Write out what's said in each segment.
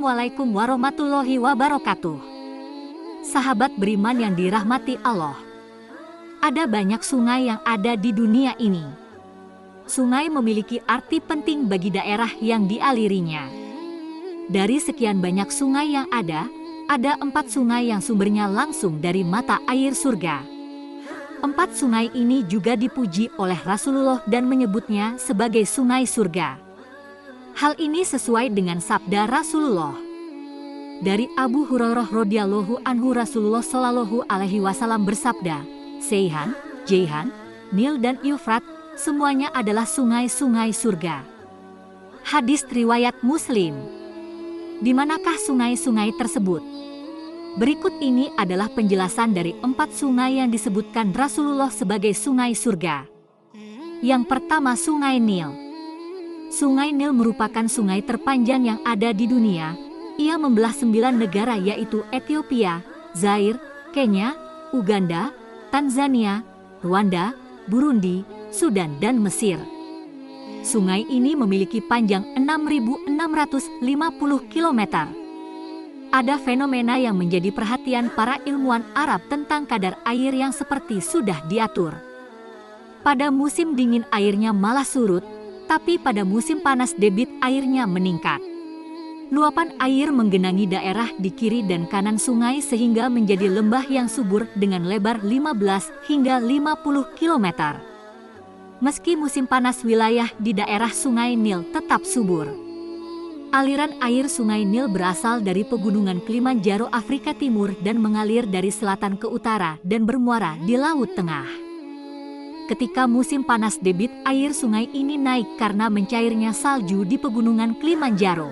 Assalamualaikum warahmatullahi wabarakatuh. Sahabat beriman yang dirahmati Allah. Ada banyak sungai yang ada di dunia ini. Sungai memiliki arti penting bagi daerah yang dialirinya. Dari sekian banyak sungai yang ada 4 sungai yang sumbernya langsung dari mata air surga. 4 sungai ini juga dipuji oleh Rasulullah dan menyebutnya sebagai sungai surga. Hal ini sesuai dengan sabda Rasulullah. Dari Abu Hurairah radhiyallahu anhu, Rasulullah shallallahu alaihi wasallam bersabda, Seihan, Jaihan, Nil dan Eufrat semuanya adalah sungai-sungai surga. Hadis riwayat Muslim. Di manakah sungai-sungai tersebut? Berikut ini adalah penjelasan dari 4 sungai yang disebutkan Rasulullah sebagai sungai surga. Yang pertama, Sungai Nil. Sungai Nil merupakan sungai terpanjang yang ada di dunia. Ia membelah 9 negara yaitu Ethiopia, Zaire, Kenya, Uganda, Tanzania, Rwanda, Burundi, Sudan dan Mesir. Sungai ini memiliki panjang 6.650 km. Ada fenomena yang menjadi perhatian para ilmuwan Arab tentang kadar air yang seperti sudah diatur. Pada musim dingin airnya malah surut, tapi pada musim panas debit airnya meningkat. Luapan air menggenangi daerah di kiri dan kanan sungai sehingga menjadi lembah yang subur dengan lebar 15 hingga 50 km. Meski musim panas, wilayah di daerah Sungai Nil tetap subur. Aliran air Sungai Nil berasal dari pegunungan Kilimanjaro, Afrika Timur dan mengalir dari selatan ke utara dan bermuara di Laut Tengah. Ketika musim panas, debit air sungai ini naik karena mencairnya salju di pegunungan Kilimanjaro.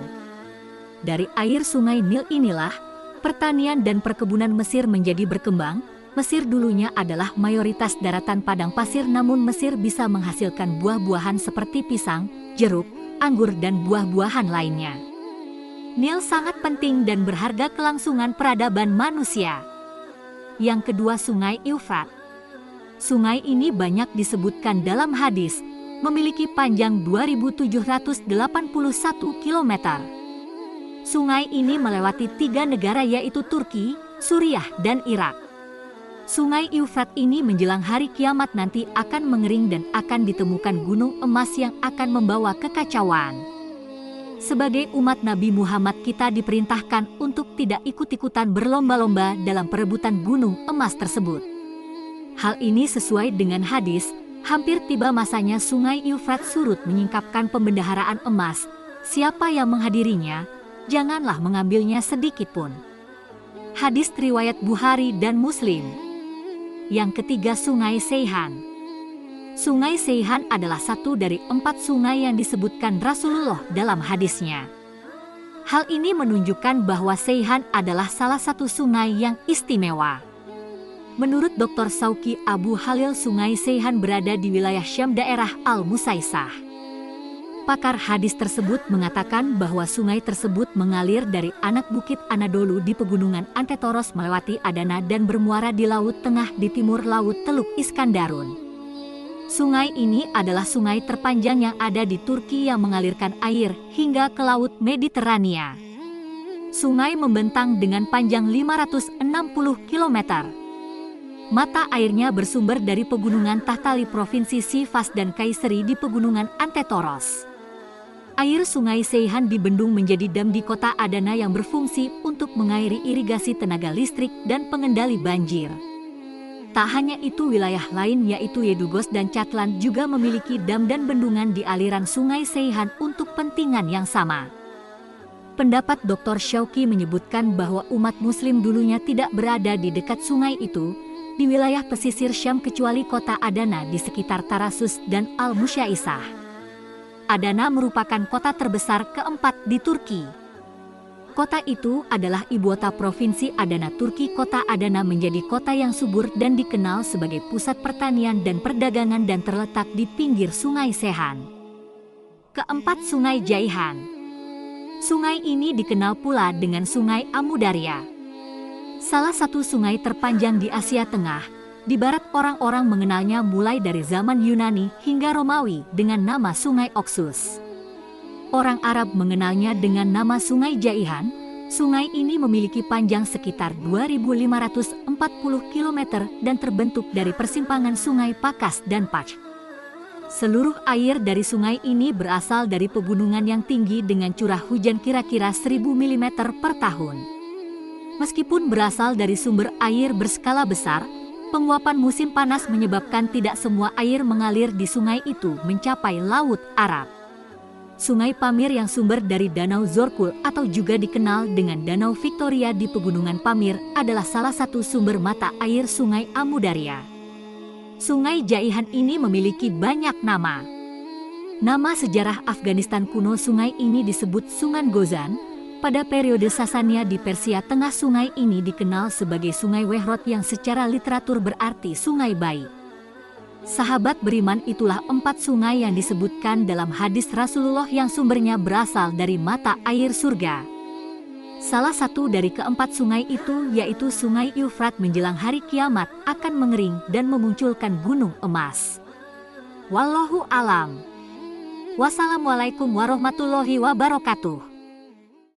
Dari air Sungai Nil inilah pertanian dan perkebunan Mesir menjadi berkembang. Mesir dulunya adalah mayoritas daratan padang pasir, namun Mesir bisa menghasilkan buah-buahan seperti pisang, jeruk, anggur dan buah-buahan lainnya. Nil sangat penting dan berharga kelangsungan peradaban manusia. Yang kedua, Sungai Eufrat. Sungai ini banyak disebutkan dalam hadis, memiliki panjang 2.781 km. Sungai ini melewati 3 negara yaitu Turki, Suriah, dan Irak. Sungai Eufrat ini menjelang hari kiamat nanti akan mengering dan akan ditemukan gunung emas yang akan membawa kekacauan. Sebagai umat Nabi Muhammad, kita diperintahkan untuk tidak ikut-ikutan berlomba-lomba dalam perebutan gunung emas tersebut. Hal ini sesuai dengan hadis, hampir tiba masanya Sungai Eufrat surut menyingkapkan pembendaharaan emas. Siapa yang menghadirinya, janganlah mengambilnya sedikit pun. Hadis riwayat Bukhari dan Muslim. Yang ketiga, Sungai Seihan. Sungai Seihan adalah satu dari 4 sungai yang disebutkan Rasulullah dalam hadisnya. Hal ini menunjukkan bahwa Seihan adalah salah satu sungai yang istimewa. Menurut Dr. Sauki Abu Halil, Sungai Seihan berada di wilayah Syam, daerah Al-Musaisah. Pakar hadis tersebut mengatakan bahwa sungai tersebut mengalir dari anak bukit Anadolu di pegunungan Antetoros melewati Adana dan bermuara di Laut Tengah di timur Laut Teluk Iskandarun. Sungai ini adalah sungai terpanjang yang ada di Turki yang mengalirkan air hingga ke Laut Mediterania. Sungai membentang dengan panjang 560 km. Mata airnya bersumber dari pegunungan Tahtali Provinsi Sivas dan Kayseri di pegunungan Antetoros. Air Sungai Seihan dibendung menjadi dam di kota Adana yang berfungsi untuk mengairi irigasi tenaga listrik dan pengendali banjir. Tak hanya itu, wilayah lain yaitu Yedugos dan Catlan juga memiliki dam dan bendungan di aliran Sungai Seihan untuk kepentingan yang sama. Pendapat Dr. Syauki menyebutkan bahwa umat muslim dulunya tidak berada di dekat sungai itu, di wilayah pesisir Syam kecuali kota Adana di sekitar Tarasus dan Al-Musyaisah. Adana merupakan kota terbesar keempat di Turki. Kota itu adalah ibukota provinsi Adana, Turki. Kota Adana menjadi kota yang subur dan dikenal sebagai pusat pertanian dan perdagangan dan terletak di pinggir Sungai Seihan. Keempat, Sungai Jaihan. Sungai ini dikenal pula dengan Sungai Amudarya. Salah satu sungai terpanjang di Asia Tengah. Di barat orang-orang mengenalnya mulai dari zaman Yunani hingga Romawi dengan nama Sungai Oxus. Orang Arab mengenalnya dengan nama Sungai Jaihan. Sungai ini memiliki panjang sekitar 2.540 km dan terbentuk dari persimpangan sungai Pakas dan Pach. Seluruh air dari sungai ini berasal dari pegunungan yang tinggi dengan curah hujan kira-kira 1.000 mm per tahun. Meskipun berasal dari sumber air berskala besar, penguapan musim panas menyebabkan tidak semua air mengalir di sungai itu mencapai Laut Arab. Sungai Pamir yang sumber dari Danau Zorkul atau juga dikenal dengan Danau Victoria di Pegunungan Pamir adalah salah satu sumber mata air Sungai Amudarya. Sungai Jaihan ini memiliki banyak nama. Nama sejarah Afghanistan kuno sungai ini disebut Sungai Gozan. Pada periode Sasania di Persia Tengah sungai ini dikenal sebagai Sungai Wehrot yang secara literatur berarti sungai baik. Sahabat beriman, itulah 4 sungai yang disebutkan dalam hadis Rasulullah yang sumbernya berasal dari mata air surga. Salah satu dari keempat sungai itu yaitu Sungai Eufrat menjelang hari kiamat akan mengering dan memunculkan gunung emas. Wallahu alam. Wassalamualaikum warahmatullahi wabarakatuh.